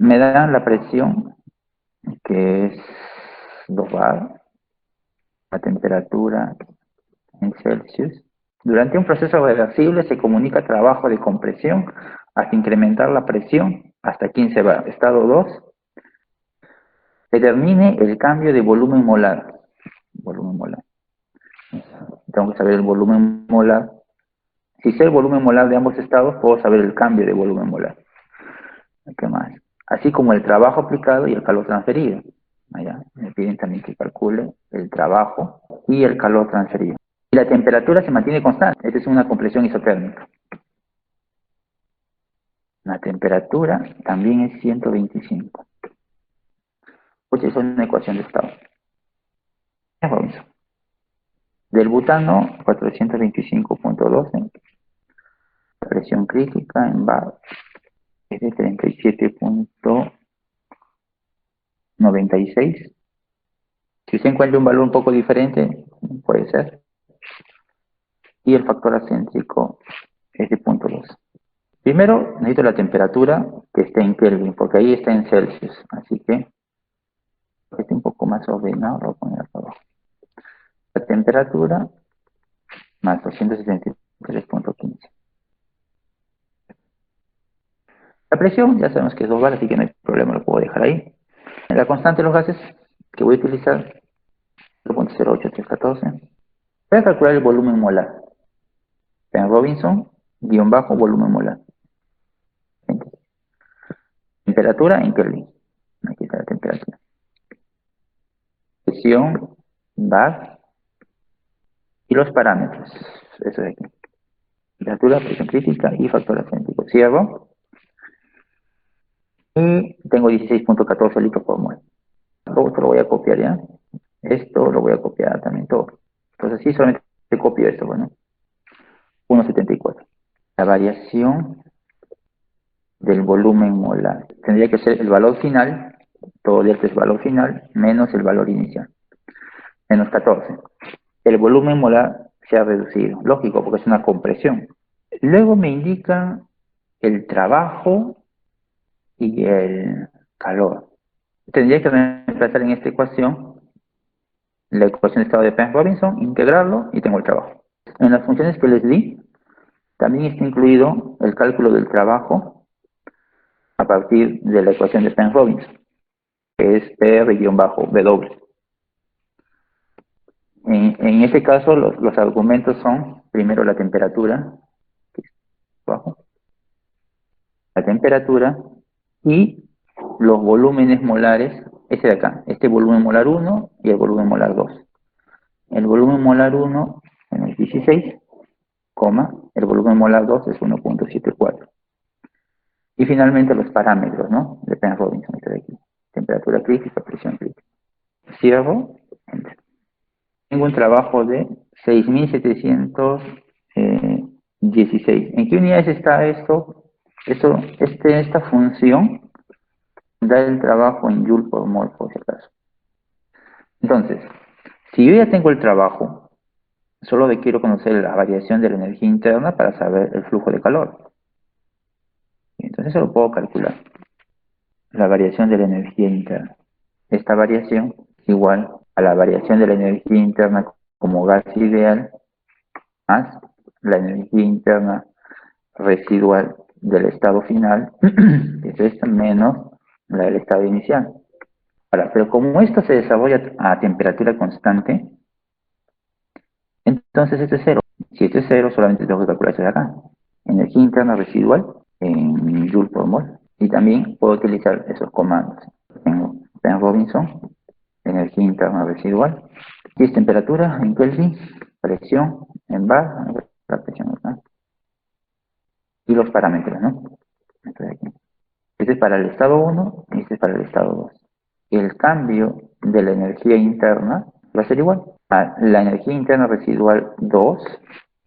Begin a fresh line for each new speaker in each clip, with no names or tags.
Me dan la presión, que es 2 bar, la temperatura en Celsius. Durante un proceso reversible se comunica trabajo de compresión hasta incrementar la presión hasta 15 bar. Estado 2. Determine el cambio de volumen molar. Volumen molar. Tengo que saber el volumen molar. Si sé el volumen molar de ambos estados, puedo saber el cambio de volumen molar. ¿Qué más? Así como el trabajo aplicado y el calor transferido. Allá me piden también que calcule el trabajo y el calor transferido. Y la temperatura se mantiene constante. Esta es una compresión isotérmica. La temperatura también es 125. Pues es una ecuación de estado. Robinson. Del butano, 425.12. La presión crítica en bar es de 37.96. Si se encuentra un valor un poco diferente, puede ser. Y el factor acéntrico es de 0.2. Primero necesito la temperatura que esté en Kelvin, porque ahí está en Celsius. Así que esté un poco más ordenado, lo voy a poner acá abajo. La temperatura más 273.15. La presión, ya sabemos que es 2 bar, así que no hay problema, lo puedo dejar ahí. La constante de los gases que voy a utilizar, 0.08314. Voy a calcular el volumen molar. En Robinson, guión bajo, volumen molar. Temperatura en Kelvin. Aquí está la temperatura. Presión, bar y los parámetros. Eso de aquí. Temperatura, presión crítica y factor acéntrico. Cierro. Y tengo 16.14 litros por mol. Todo esto lo voy a copiar ya. Esto lo voy a copiar también todo. Entonces sí, solamente copio esto, bueno. 1.74. La variación del volumen molar. Tendría que ser el valor final, todo esto es valor final, menos el valor inicial. Menos 14. El volumen molar se ha reducido. Lógico, porque es una compresión. Luego me indica el trabajo y el calor. Tendría que reemplazar en esta ecuación la ecuación de estado de Penn-Robinson, integrarlo y tengo el trabajo. En las funciones que les di, también está incluido el cálculo del trabajo a partir de la ecuación de Penn-Robinson, que es PR-W. En este caso, los argumentos son, primero la temperatura, que es abajo, la temperatura y los volúmenes molares, este de acá, este volumen molar 1 y el volumen molar 2. El volumen molar 1 es 16, el volumen molar 2 es 1.74. Y finalmente los parámetros, ¿no? De Penn-Robinson, este de aquí. Temperatura crítica, presión crítica. Cierro, enter. Tengo un trabajo de 6.716. ¿En qué unidades está esto? Esta función da el trabajo en Joule por mol, por si acaso. Entonces, si yo ya tengo el trabajo, solo quiero conocer la variación de la energía interna para saber el flujo de calor. Entonces eso lo puedo calcular. La variación de la energía interna. Esta variación es igual a la variación de la energía interna como gas ideal más la energía interna residual del estado final, que es esta, menos la del estado inicial. Ahora, pero como esto se desarrolla a temperatura constante, entonces esto es cero. Si esto es cero, solamente tengo que calcular esto de acá. Energía interna residual en Joule por mol. Y también puedo utilizar esos comandos. Tengo Penn-Robinson, energía interna residual. Y es temperatura en Kelvin, presión en bar, la presión acá. Y los parámetros, ¿no? Esto de aquí. Este es para el estado 1 y este es para el estado 2. El cambio de la energía interna va a ser igual a la energía interna residual 2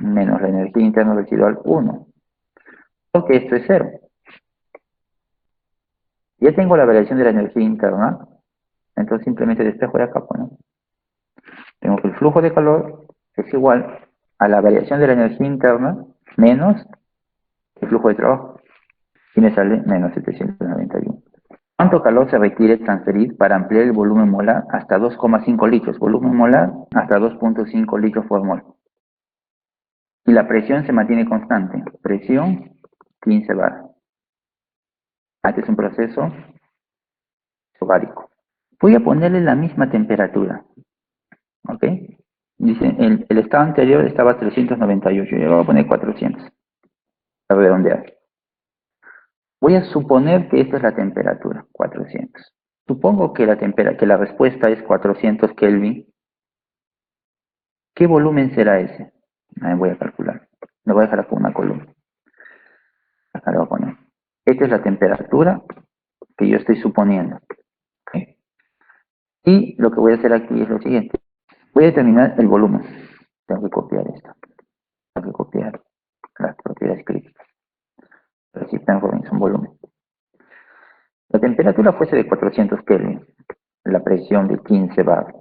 menos la energía interna residual 1. Porque esto es 0. Ya tengo la variación de la energía interna, entonces simplemente despejo de acá, ¿no? Tengo que el flujo de calor es igual a la variación de la energía interna menos el flujo de trabajo. Y me sale menos 791. ¿Cuánto calor se requiere transferir para ampliar el volumen molar hasta 2,5 litros? Volumen molar hasta 2,5 litros por mol. Y la presión se mantiene constante. Presión 15 bar. Este es un proceso isobárico. Voy a ponerle la misma temperatura. ¿Ok? Dice, el estado anterior estaba a 398. Yo le voy a poner 400. Para redondear. Voy a suponer que esta es la temperatura, 400. Supongo que la respuesta es 400 Kelvin. ¿Qué volumen será ese? Ahí voy a calcular. Lo voy a dejar acá una columna. Acá lo voy a poner. Esta es la temperatura que yo estoy suponiendo. ¿Okay? Y lo que voy a hacer aquí es lo siguiente. Voy a determinar el volumen. Tengo que copiar esto. Tengo que copiar las propiedades críticas. Resistance Robinson volumen. La temperatura fuese de 400 Kelvin. La presión de 15 bar.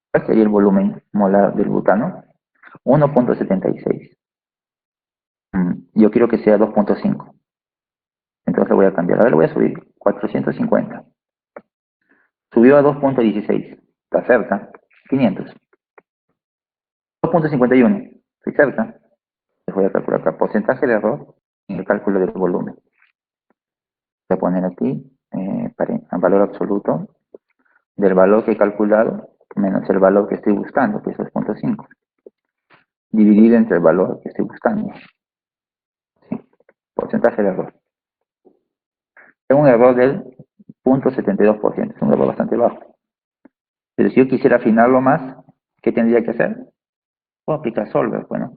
¿Cuál sería el volumen molar del butano? 1,76. Yo quiero que sea 2,5. Entonces lo voy a cambiar. Ahora lo voy a subir. 450. Subió a 2,16. Está cerca. 500. 2,51. Estoy cerca. Les voy a calcular acá. Porcentaje de error en el cálculo del volumen. Voy a poner aquí valor absoluto del valor que he calculado menos el valor que estoy buscando, que es 2,5. Dividido entre el valor que estoy buscando. ¿Sí? Porcentaje de error. Tengo un error del 0,72%. Es un error bastante bajo. Pero si yo quisiera afinarlo más, ¿qué tendría que hacer? Puedo aplicar Solver. Bueno,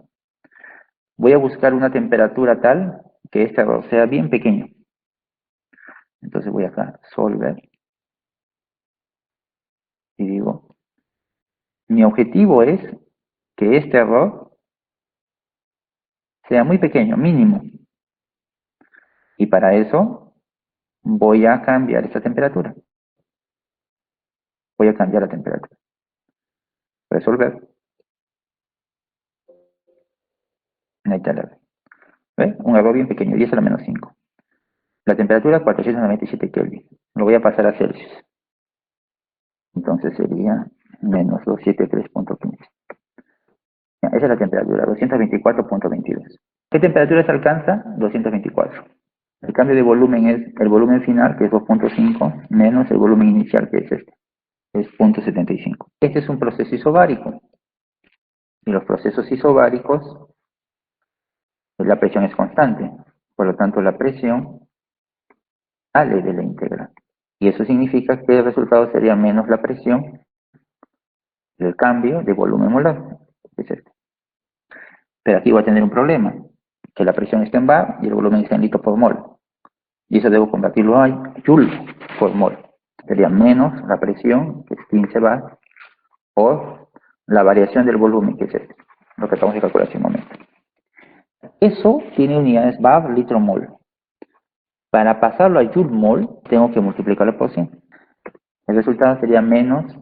voy a buscar una temperatura tal que este error sea bien pequeño. Entonces voy acá, Solver. Y digo, mi objetivo es que este error sea muy pequeño, mínimo. Y para eso voy a cambiar esta temperatura. Voy a cambiar la temperatura. Resolver. Ahí está el error. ¿Ve? Un error bien pequeño, 10 a la menos 5. La temperatura 497 Kelvin. Lo voy a pasar a Celsius. Entonces sería menos 273.15. Esa es la temperatura, 224.22. ¿Qué temperatura se alcanza? 224. El cambio de volumen es el volumen final, que es 2,5, menos el volumen inicial, que es este. Es 0,75. Este es un proceso isobárico. Y los procesos isobáricos, la presión es constante. Por lo tanto, la presión sale de la integral. Y eso significa que el resultado sería menos la presión del cambio de volumen molar, que es este. Pero aquí voy a tener un problema, que la presión está en bar y el volumen está en litro por mol. Y eso debo convertirlo a joule por mol. Sería menos la presión, que es 15 bar, por la variación del volumen, que es este, lo que acabamos de calcular hace un momento. Eso tiene unidades bar, litro, mol. Para pasarlo a joule mol, tengo que multiplicarlo por 100. El resultado sería menos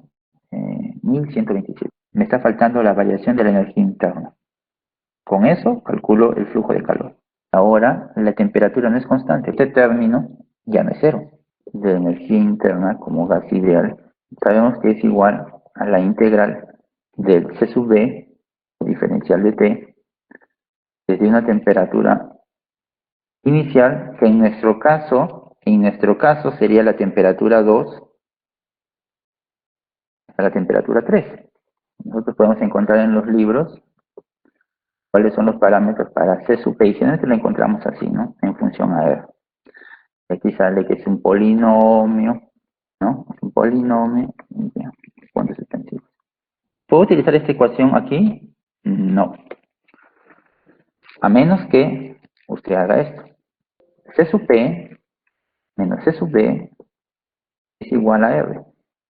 1127. Me está faltando la variación de la energía interna. Con eso calculo el flujo de calor. Ahora la temperatura no es constante. Este término ya no es cero. De energía interna como gas ideal, sabemos que es igual a la integral del C sub B, diferencial de T, desde una temperatura inicial, que en nuestro caso sería la temperatura 2 a la temperatura 3. Nosotros podemos encontrar en los libros cuáles son los parámetros para C sub P, y generalmente lo encontramos así, ¿no? En función a R. Aquí sale que es un polinomio, ¿no? Es un polinomio. ¿Cuántos extensivos? ¿Puedo utilizar esta ecuación aquí? No. A menos que usted haga esto. C sub P menos C sub B es igual a R.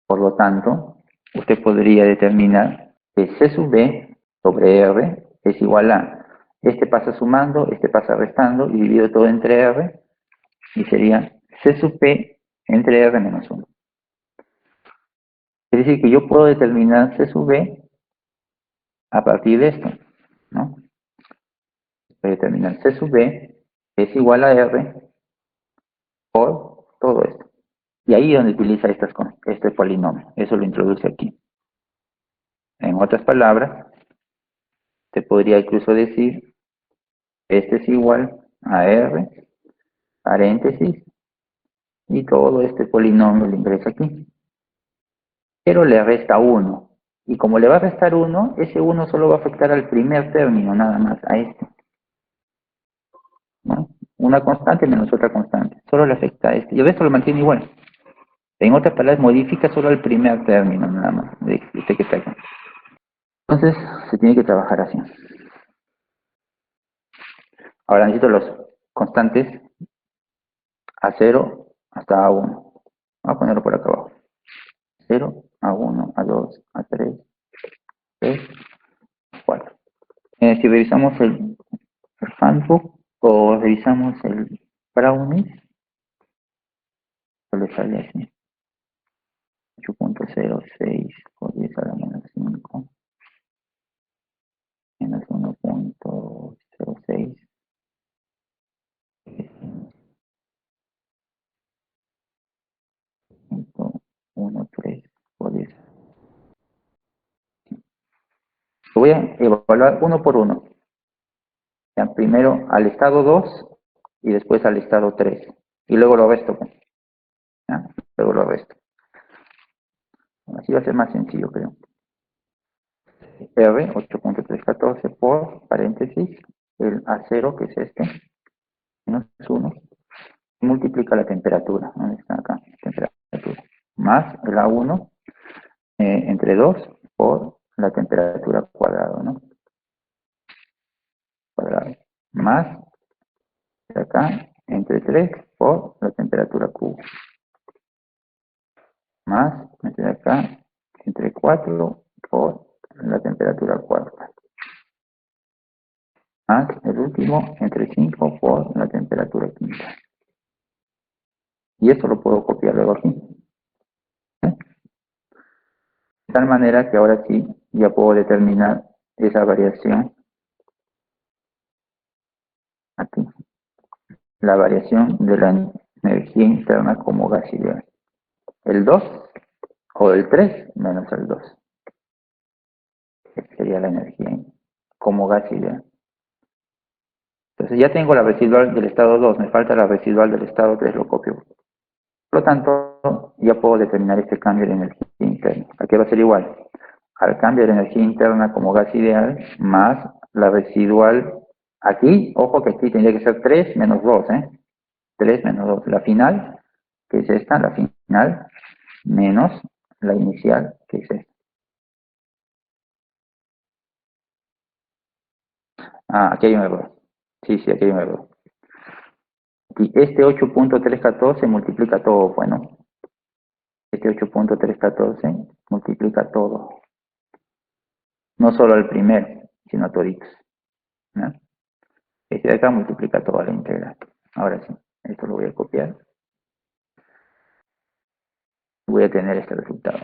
Por lo tanto, usted podría determinar que C sub B sobre R es igual a, este pasa sumando, este pasa restando, y divido todo entre R, y sería C sub P entre R menos 1. Es decir, que yo puedo determinar C sub B a partir de esto, ¿no? Voy a determinar C sub B es igual a R por todo esto. Y ahí es donde utiliza este polinomio. Eso lo introduce aquí. En otras palabras, se podría incluso decir, este es igual a R, paréntesis, y todo este polinomio lo ingresa aquí. Pero le resta 1. Y como le va a restar 1, ese 1 solo va a afectar al primer término, nada más, a este. ¿No? Una constante menos otra constante. Solo le afecta a este. Y el resto lo mantiene igual. En otras palabras, modifica solo el primer término, nada más, de este que está acá. Entonces, se tiene que trabajar así. Ahora necesito los constantes A0 hasta A1. Voy a ponerlo por acá abajo. 0, A1, A2, A3, 3, 4. Si revisamos el handbook o revisamos el brownie, le sale así. 8.06 por 10 a la menos 5 menos 1.06 1.13 por 10. Lo voy a evaluar uno por uno. Ya, primero al estado 2 y después al estado 3. Y luego lo resto. ¿Ya? Luego lo resto. Así va a ser más sencillo, creo. R 8.314 por paréntesis el A0, que es este, menos 1, multiplica la temperatura. ¿Dónde está acá? Temperatura. Más el A1 entre 2 por la temperatura cuadrada, ¿no? Cuadrado. Más de acá entre 3 por la temperatura cubo. Más de acá entre 4 por la temperatura cuarta. Más el último entre 5 por la temperatura quinta. Y esto lo puedo copiar luego aquí. De tal manera que ahora sí ya puedo determinar esa variación aquí. La variación de la energía interna como gas ideal. El 2 o el 3 menos el 2. Esa sería la energía como gas ideal. Entonces ya tengo la residual del estado 2, me falta la residual del estado 3, lo copio. Por lo tanto, ya puedo determinar este cambio de energía interna. Aquí va a ser igual al cambio de energía interna como gas ideal más la residual. Aquí, ojo que aquí tendría que ser 3 menos 2, 3 menos 2. La final, que es esta, la final, menos la inicial, que es esta. Ah, aquí hay un error. Sí, aquí hay un error. Y este 8.314 multiplica todo, bueno. Este 8.314 multiplica todo. No solo el primero, sino a toditos. ¿No? Este de acá multiplica toda la integral. Ahora sí, esto lo voy a copiar. Voy a tener este resultado.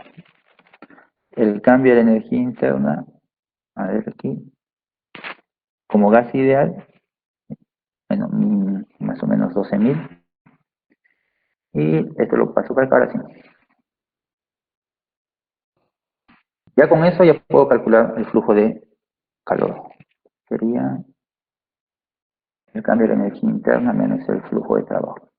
El cambio de energía interna, a ver aquí, como gas ideal, bueno, más o menos 12.000. Y esto lo paso para acá ahora sí. Ya con eso ya puedo calcular el flujo de calor. Sería el cambio de energía interna menos el flujo de trabajo.